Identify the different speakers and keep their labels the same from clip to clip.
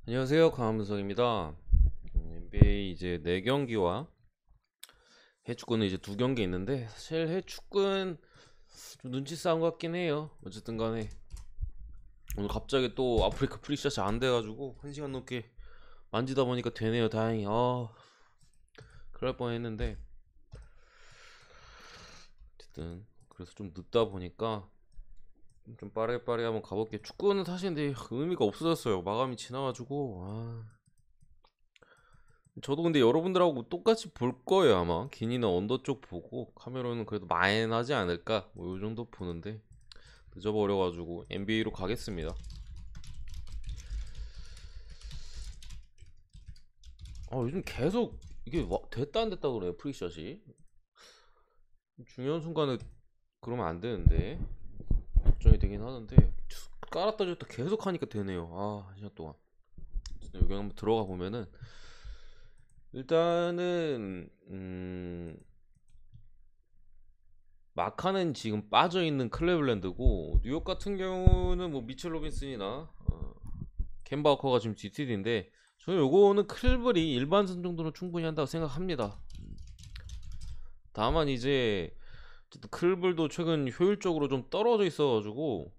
Speaker 1: 안녕하세요, 강함석입니다. NBA 이제 4경기와 해축구는 이제 2경기 있는데, 사실 해축구는 좀 눈치 싸움 같긴 해요. 어쨌든 간에 오늘 갑자기 또 아프리카 프리샷이 안 돼가지고 1시간 넘게 만지다 보니까 되네요. 다행히. 그럴 뻔했는데, 어쨌든 그래서 좀 늦다 보니까 좀 빠르게 한번 가볼게요. 축구는 사실 근데 의미가 없어졌어요. 마감이 지나가지고. 저도 근데 여러분들하고 똑같이 볼 거예요. 아마 기니는 언더 쪽 보고 카메론은 그래도 마인하지 않을까, 뭐 요 정도 보는데 늦어버려가지고 NBA로 가겠습니다. 요즘 계속 이게 됐다 안 됐다 그래요. 프리샷이 중요한 순간에 그러면 안 되는데 걱정이 되긴 하는데, 깔았다 줬다 계속 하니까 되네요. 1시간 동안. 여기 한번 들어가 보면은 일단은 마카는 지금 빠져있는 클레블랜드고, 뉴욕 같은 경우는 뭐 미첼 로빈슨이나 캔 바커가 지금 GTD인데, 저는 요거는 클블이 일반선 정도는 충분히 한다고 생각합니다. 다만 이제 클블도 최근 효율적으로 좀 떨어져 있어가지고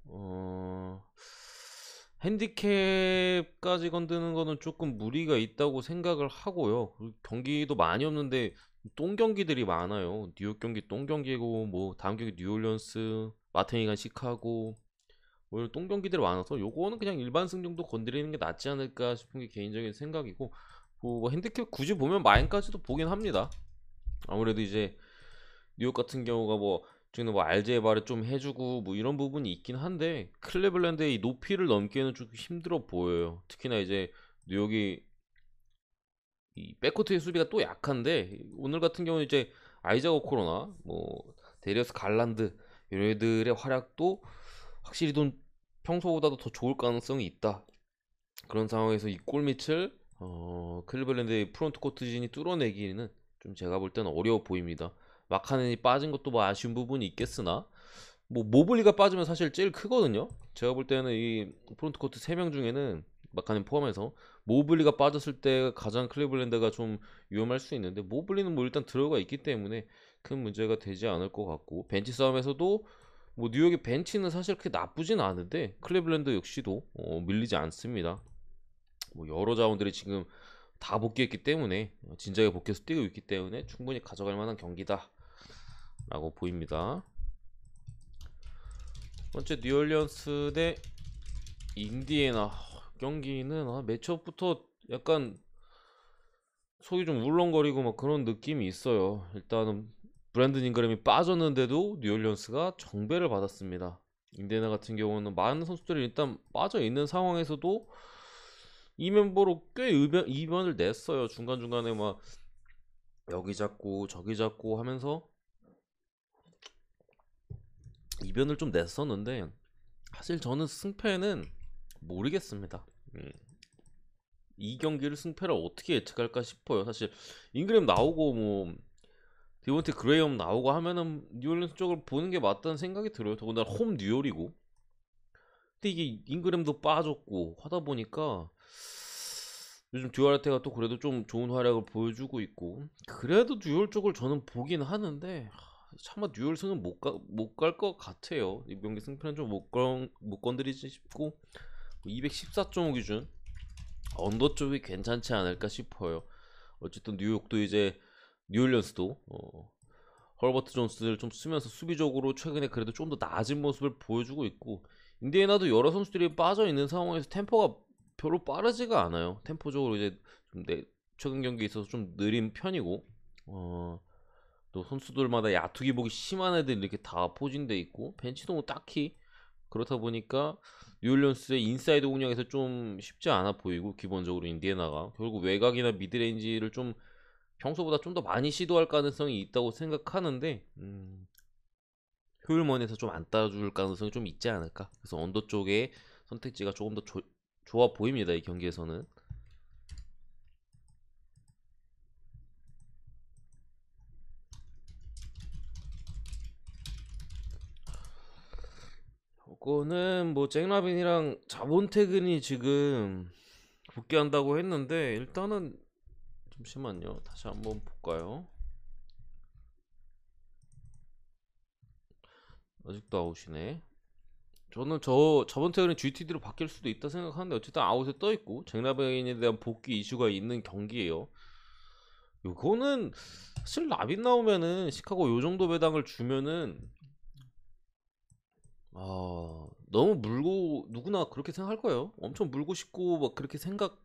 Speaker 1: 핸디캡까지 건드는 거는 조금 무리가 있다고 생각을 하고요. 그리고 경기도 많이 없는데 똥 경기들이 많아요. 뉴욕 경기 똥 경기고, 뭐 다음 경기 뉴올리언스, 마테니간 시카고, 뭐 이런 똥 경기들이 많아서 요거는 그냥 일반승 정도 건드리는 게 낫지 않을까 싶은 게 개인적인 생각이고, 뭐 핸디캡 굳이 보면 마인까지도 보긴 합니다. 아무래도 이제 뉴욕 같은 경우가 뭐 저희는 뭐 알제바를 좀 해주고 뭐 이런 부분이 있긴 한데, 클레블랜드의 이 높이를 넘기에는 좀 힘들어 보여요. 특히나 이제 뉴욕이 이 백코트의 수비가 또 약한데, 오늘 같은 경우는 이제 아이작 오코로나, 뭐 데리어스 갈란드 이런 애들의 활약도 확실히 좀 평소보다도 더 좋을 가능성이 있다. 그런 상황에서 이 골밑을 클리블랜드의 프론트 코트진이 뚫어내기는 좀 제가 볼 때는 어려워 보입니다. 마카넨이 빠진 것도 뭐 아쉬운 부분이 있겠으나, 뭐 모블리가 빠지면 사실 제일 크거든요. 제가 볼 때는 이 프론트 코트 3명 중에는 마카넨 포함해서 모블리가 빠졌을 때 가장 클리블랜드가 좀 위험할 수 있는데, 모블리는 뭐 일단 들어가 있기 때문에 큰 문제가 되지 않을 것 같고, 벤치 싸움에서도 뭐 뉴욕의 벤치는 사실 그렇게 나쁘진 않은데 클리블랜드 역시도 밀리지 않습니다. 뭐 여러 자원들이 지금 다 복귀했기 때문에, 진작에 복귀해서 뛰고 있기 때문에 충분히 가져갈 만한 경기다라고 보입니다. 첫 번째 뉴올리언스 대 인디애나 경기는 매치업부터 약간 속이 좀 울렁거리고 막 그런 느낌이 있어요. 일단은 브랜든 잉그램이 빠졌는데도 뉴올리언스가 정배를 받았습니다. 인디애나 같은 경우는 많은 선수들이 일단 빠져 있는 상황에서도 이 멤버로 꽤 이변을 냈어요. 중간중간에 막 여기 잡고 저기 잡고 하면서 이변을 좀 냈었는데, 사실 저는 승패는 모르겠습니다. 음, 이 경기를 승패를 어떻게 예측할까 싶어요. 사실 잉그램 나오고 뭐 디본테 그레이엄 나오고 하면은 뉴올리언스 쪽을 보는 게 맞다는 생각이 들어요. 더군다나 홈 뉴올이고. 근데 이게 잉그램도 빠졌고 하다 보니까 요즘 듀알테가 또 그래도 좀 좋은 활약을 보여주고 있고, 그래도 듀얼 쪽을 저는 보긴 하는데, 차마 듀얼승은 못 갈 것 같아요. 이 경기 승패는 좀 못 건드리지 싶고, 214.5 기준 언더 쪽이 괜찮지 않을까 싶어요. 어쨌든 뉴욕도 이제 뉴올리언스도 헐버트 존스를 좀 쓰면서 수비적으로 최근에 그래도 좀 더 나아진 모습을 보여주고 있고, 인디애나도 여러 선수들이 빠져 있는 상황에서 템포가 별로 빠르지가 않아요. 템포적으로 이제 좀 최근 경기에 있어서 좀 느린 편이고, 또 선수들마다 야투 기복이 심한 애들 이렇게 다 포진돼 있고, 벤치도 뭐 딱히 그렇다 보니까 뉴올리언스의 인사이드 공략에서 좀 쉽지 않아 보이고, 기본적으로 인디애나가 결국 외곽이나 미드레인지를 좀 평소보다 좀 더 많이 시도할 가능성이 있다고 생각하는데, 효율면에서 좀 안 따라줄 가능성이 좀 있지 않을까. 그래서 언더 쪽의 선택지가 조금 더 좋아 보입니다, 이 경기에서는. 이거는 뭐 잭라빈이랑 자본태근이 지금 복귀한다고 했는데 일단은 잠시만요. 다시 한번 볼까요? 아직도 아웃이네. 저는 저번 퇴근에 GTD로 바뀔 수도 있다 생각하는데 어쨌든 아웃에 떠 있고 잭라벤에 대한 복귀 이슈가 있는 경기예요. 이거는 사실 라빈 나오면은 시카고 요 정도 배당을 주면은 너무 물고 누구나 그렇게 생각할 거예요. 엄청 물고 싶고 막 그렇게 생각하는데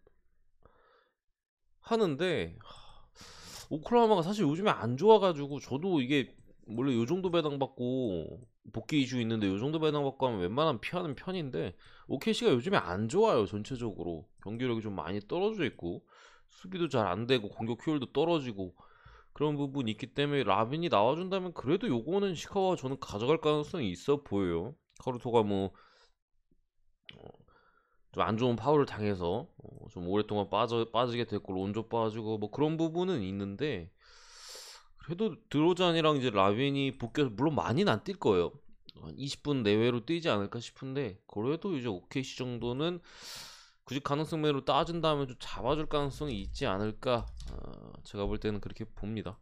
Speaker 1: 오클라호마가 사실 요즘에 안 좋아가지고 저도 이게 원래 요 정도 배당 받고 복귀 이슈 있는데 요 정도 배당 받고 하면 웬만하면 피하는 편인데 OKC가 요즘에 안 좋아요. 전체적으로 경기력이 좀 많이 떨어져 있고 수비도 잘 안 되고 공격 효율도 떨어지고 그런 부분이 있기 때문에 라빈이 나와준다면 그래도 요거는 시카고가 저는 가져갈 가능성이 있어 보여요. 카루토가 뭐 좀 안 좋은 파울을 당해서 좀 오랫동안 빠지게 됐고 론조 빠지고 뭐 그런 부분은 있는데 그래도 드로잔이랑 이제 라빈이 복귀해서 물론 많이는 안 뛸 거예요. 한 20분 내외로 뛰지 않을까 싶은데 그래도 이제 OKC 정도는 굳이 가능성으로 따진다면 좀 잡아줄 가능성이 있지 않을까. 제가 볼 때는 그렇게 봅니다.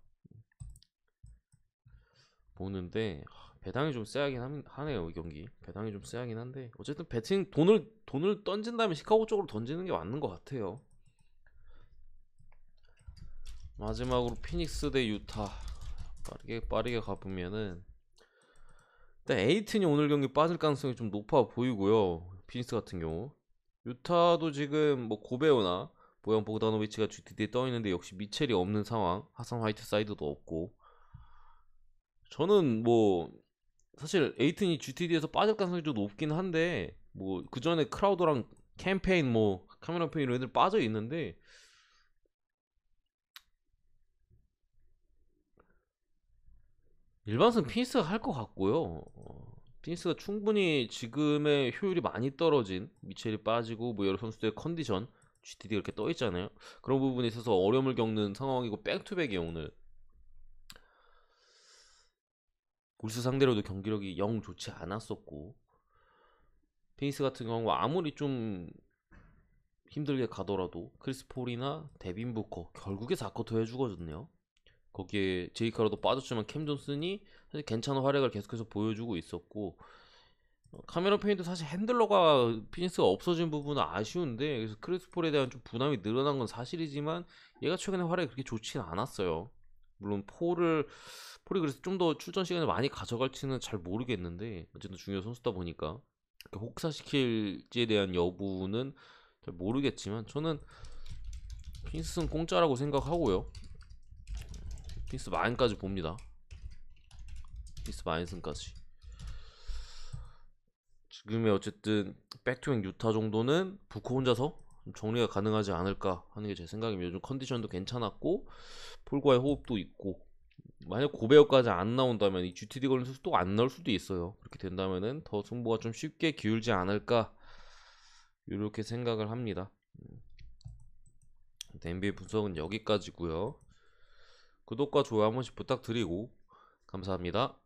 Speaker 1: 보는데 배당이 좀 세하긴 하네요. 이 경기 배당이 좀 세하긴 한데 어쨌든 배팅 돈을 던진 다음에 시카고 쪽으로 던지는 게 맞는 것 같아요. 마지막으로 피닉스 대 유타 빠르게 가보면은 일단 에이튼이 오늘 경기 빠질 가능성이 좀 높아 보이고요. 피닉스 같은 경우 유타도 지금 뭐 고베오나 보얀 보그다노비치가 GTD에 떠 있는데 역시 미첼이 없는 상황, 하산 화이트 사이드도 없고 저는 뭐 사실 에이튼이 GTD에서 빠질 가능성이 좀 높긴 한데 뭐 그 전에 크라우더랑 캠페인 뭐 카메라 페인 이런 애들 빠져 있는데 일반승 피니스가 할 것 같고요. 피니스가 충분히 지금의 효율이 많이 떨어진 미첼이 빠지고 뭐 여러 선수들의 컨디션 GTD 이렇게 떠 있잖아요. 그런 부분에 있어서 어려움을 겪는 상황이고 백투백이에요 오늘. 골스 상대로도 경기력이 영 좋지 않았었고 피니스 같은 경우 아무리 좀 힘들게 가더라도 크리스 폴이나 데빈 부커 결국에 4쿼터 해주거든요. 거기에 제이카로도 빠졌지만 캠 존슨이 사실 괜찮은 활약을 계속해서 보여주고 있었고 카메론 페인도 사실 핸들러가 피니스가 없어진 부분은 아쉬운데 그래서 크리스 폴에 대한 좀 부담이 늘어난 건 사실이지만 얘가 최근에 활약이 그렇게 좋지는 않았어요. 물론 폴이 그래서 좀 더 출전 시간을 많이 가져갈지는 잘 모르겠는데 어쨌든 중요한 선수다 보니까 혹사시킬지에 대한 여부는 잘 모르겠지만 저는 피니스는 공짜라고 생각하고요. 피니스 마인까지 봅니다. 피니스 마인슨까지. 지금의 어쨌든 백투백 유타 정도는 부코 혼자서 정리가 가능하지 않을까 하는 게 제 생각입니다. 요즘 컨디션도 괜찮았고 폴과의 호흡도 있고 만약 고베어까지 안 나온다면 이 GTD 걸린 선수 또 안 나올 수도 있어요. 그렇게 된다면은 더 승부가 좀 쉽게 기울지 않을까 이렇게 생각을 합니다. NBA 분석은 여기까지고요. 구독과 좋아요 한 번씩 부탁드리고 감사합니다.